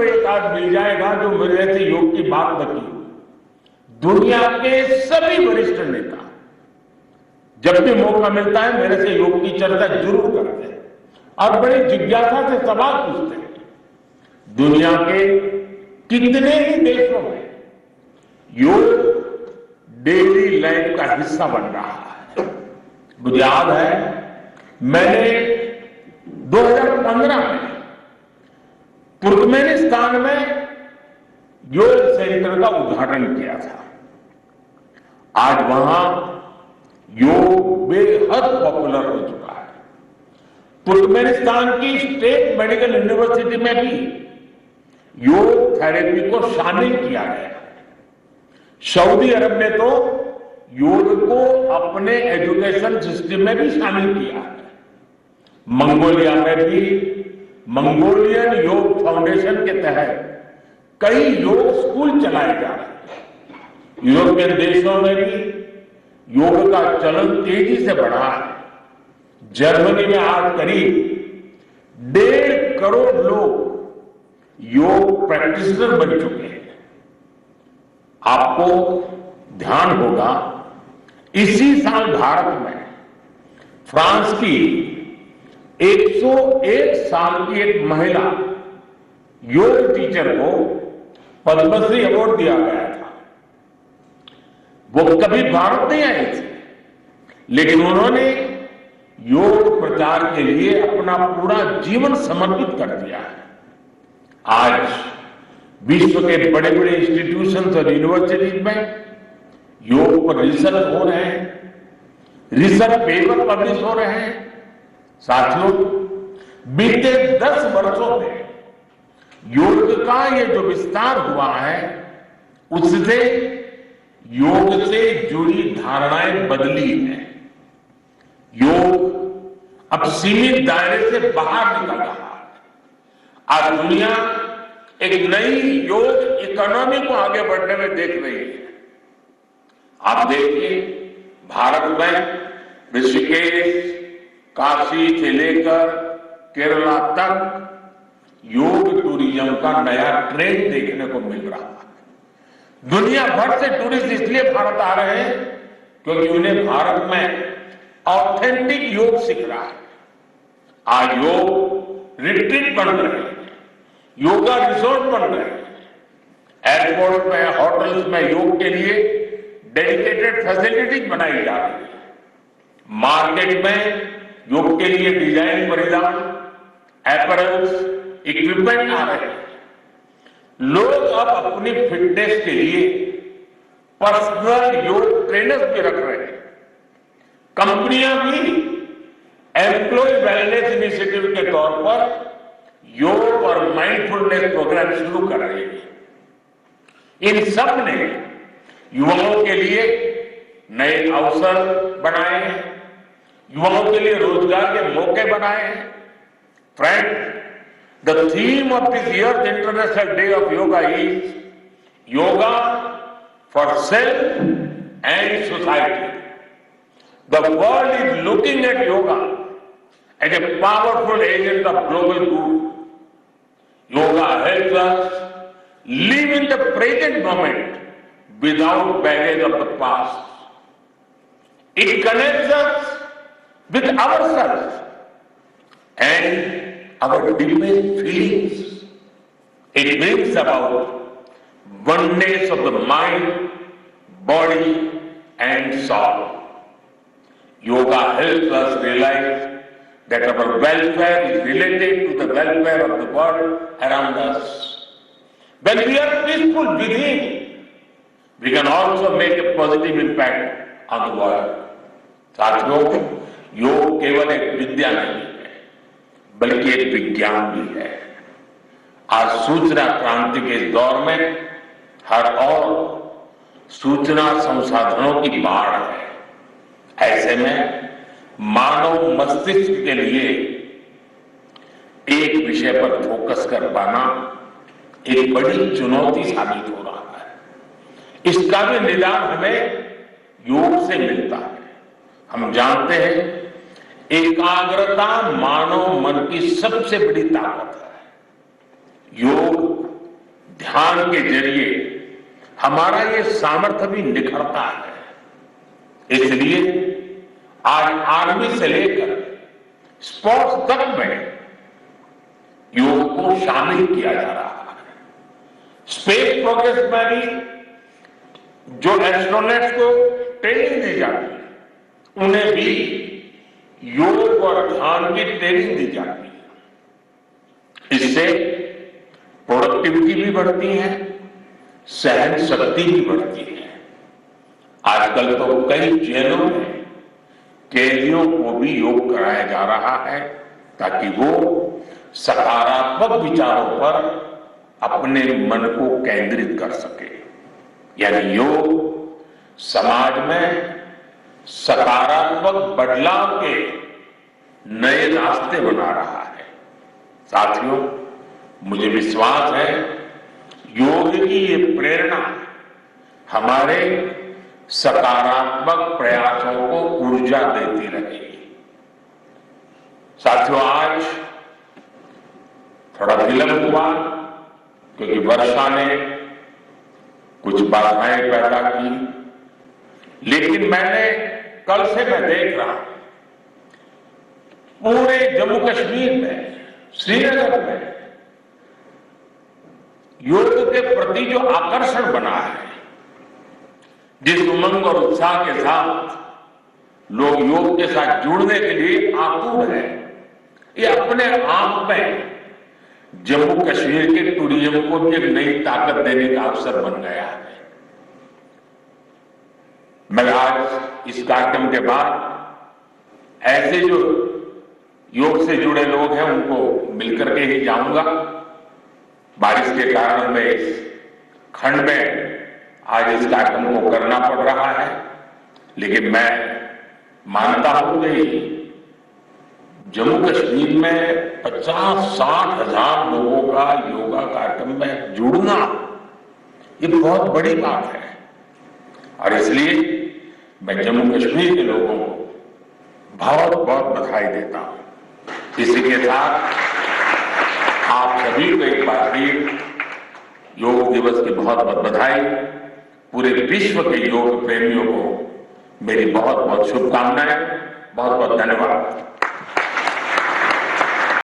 एक आध मिल जाएगा जो मेरे से योग की बात न की। दुनिया के सभी वरिष्ठ नेता जब भी मौका मिलता है मेरे से योग की चर्चा जरूर करते हैं और बड़ी जिज्ञासा से सवाल पूछते हैं। दुनिया के कितने ही देशों में योग डेली लाइफ का हिस्सा बन रहा है। मुझे याद है मैंने 2015 में तुर्कमेनिस्तान में योग सेंटर का उद्घाटन किया था। आज वहां योग बेहद पॉपुलर हो चुका है। तुर्कमेनिस्तान की स्टेट मेडिकल यूनिवर्सिटी में भी योग थेरेपी को शामिल किया गया है। सऊदी अरब ने तो योग को अपने एजुकेशन सिस्टम में भी शामिल किया है। मंगोलिया में भी मंगोलियन योग फाउंडेशन के तहत कई योग स्कूल चलाए जा रहे हैं। यूरोपियन देशों में भी योग का चलन तेजी से बढ़ा है। जर्मनी में आज करीब 1.5 करोड़ लोग योग प्रैक्टिशनर बन चुके हैं। आपको ध्यान होगा इसी साल भारत में फ्रांस की 101 साल की एक महिला योग टीचर को पद्मश्री अवार्ड दिया गया था। वो कभी भारत नहीं आई थी, लेकिन उन्होंने योग प्रचार के लिए अपना पूरा जीवन समर्पित कर दिया है। आज विश्व के बड़े बड़े इंस्टीट्यूशंस और यूनिवर्सिटीज में योग पर रिसर्च हो रहे हैं, रिसर्च पेपर पब्लिश हो रहे हैं। साथियों, बीते 10 वर्षों में योग का ये जो विस्तार हुआ है उससे योग से जुड़ी धारणाएं बदली हैं। योग अब सीमित दायरे से बाहर निकल रहा है। आज दुनिया एक नई योग इकोनॉमी को आगे बढ़ने में देख रही है। आप देखिए भारत में ऋषिकेश, काशी से लेकर केरला तक योग टूरिज्म का नया ट्रेंड देखने को मिल रहा है। दुनिया भर से टूरिस्ट इसलिए भारत आ रहे हैं क्योंकि उन्हें भारत में ऑथेंटिक योग सीख रहा है। आज योग रिट्रीट बन रहे हैं, योगा रिसोर्ट बन रहे हैं। एयरपोर्ट में, होटल्स में योग के लिए डेडिकेटेड फैसिलिटीज बनाई जा रही है। मार्केट में योग के लिए डिजाइन, परिधान, एपरल्स, इक्विपमेंट आ रहे हैं। लोग अब अपनी फिटनेस के लिए पर्सनल योग ट्रेनर्स भी रख रहे हैं। कंपनियां भी एम्प्लॉय वेलनेस इनिशिएटिव के तौर पर योग और माइंडफुलनेस प्रोग्राम शुरू कर रही है। इन सब ने युवाओं के लिए नए अवसर बनाए हैं, युवाओं के लिए रोजगार के मौके बनाए हैं। Friend, the theme of this years international day of yoga is yoga for self and society. The world is looking at yoga as a powerful agent of global good. Yoga helps us live in the present moment without baggage of the past. It connects us with ourselves and our deepest feelings. It brings about oneness of the mind, body and soul. Yoga helps us realize that our welfare is related to the welfare of the world around us. When we are peaceful within, we can also make a positive impact on the world. साथियों, योग केवल एक विद्या नहीं है, बल्कि एक विज्ञान भी है। आज सूचना क्रांति के इस दौर में हर ओर सूचना संसाधनों की बाढ़ है। ऐसे में मानव मस्तिष्क के लिए एक विषय पर फोकस कर पाना एक बड़ी चुनौती साबित हो रहा है। इसका भी निदान हमें योग से मिलता है। हम जानते हैं एकाग्रता मानव मन की सबसे बड़ी ताकत है। योग ध्यान के जरिए हमारा ये सामर्थ्य भी निखरता है। इसलिए आज आर्मी से लेकर स्पोर्ट्स तक में योग को शामिल किया जा रहा है। स्पेस प्रोग्रेस में भी जो एस्ट्रोनॉट्स को ट्रेनिंग दी जाती है उन्हें भी योग और ध्यान की ट्रेनिंग दी जाती है। इससे प्रोडक्टिविटी भी बढ़ती है, सहन शक्ति भी बढ़ती है। आजकल तो कई जेलों में कैदियों को भी योग कराया जा रहा है ताकि वो सकारात्मक विचारों पर अपने मन को केंद्रित कर सके। यानी योग समाज में सकारात्मक बदलाव के नए रास्ते बना रहा है। साथियों, मुझे विश्वास है योग की ये प्रेरणा हमारे सकारात्मक प्रयासों को ऊर्जा देती रहेगी। साथियों, आज थोड़ा विलंब हुआ क्योंकि वर्षा ने कुछ बाधाएं पैदा की, लेकिन मैंने कल से मैं देख रहा पूरे जम्मू कश्मीर में, श्रीनगर में योग के प्रति जो आकर्षण बना है, जिस उमंग और उत्साह के साथ लोग योग के साथ जुड़ने के लिए आतुर हैं, ये अपने आप में जम्मू कश्मीर के टूरिज्म को भी एक नई ताकत देने का अवसर बन गया है। मैं आज इस कार्यक्रम के बाद ऐसे जो योग से जुड़े लोग हैं उनको मिलकर के ही जाऊंगा। बारिश के कारण मैं इस खंड में आज इस कार्यक्रम को करना पड़ रहा है, लेकिन मैं मानता हूं कि जम्मू कश्मीर में 50-60 हजार लोगों का योगा कार्यक्रम में जुड़ना ये बहुत बड़ी बात है। और इसलिए मैं जम्मू कश्मीर के लोगों को बहुत बहुत बधाई देता हूं। इसी के साथ आप सभी को एक बार फिर योग दिवस की बहुत बहुत बधाई। पूरे विश्व के योग प्रेमियों को मेरी बहुत बहुत शुभकामनाएं। बहुत बहुत धन्यवाद।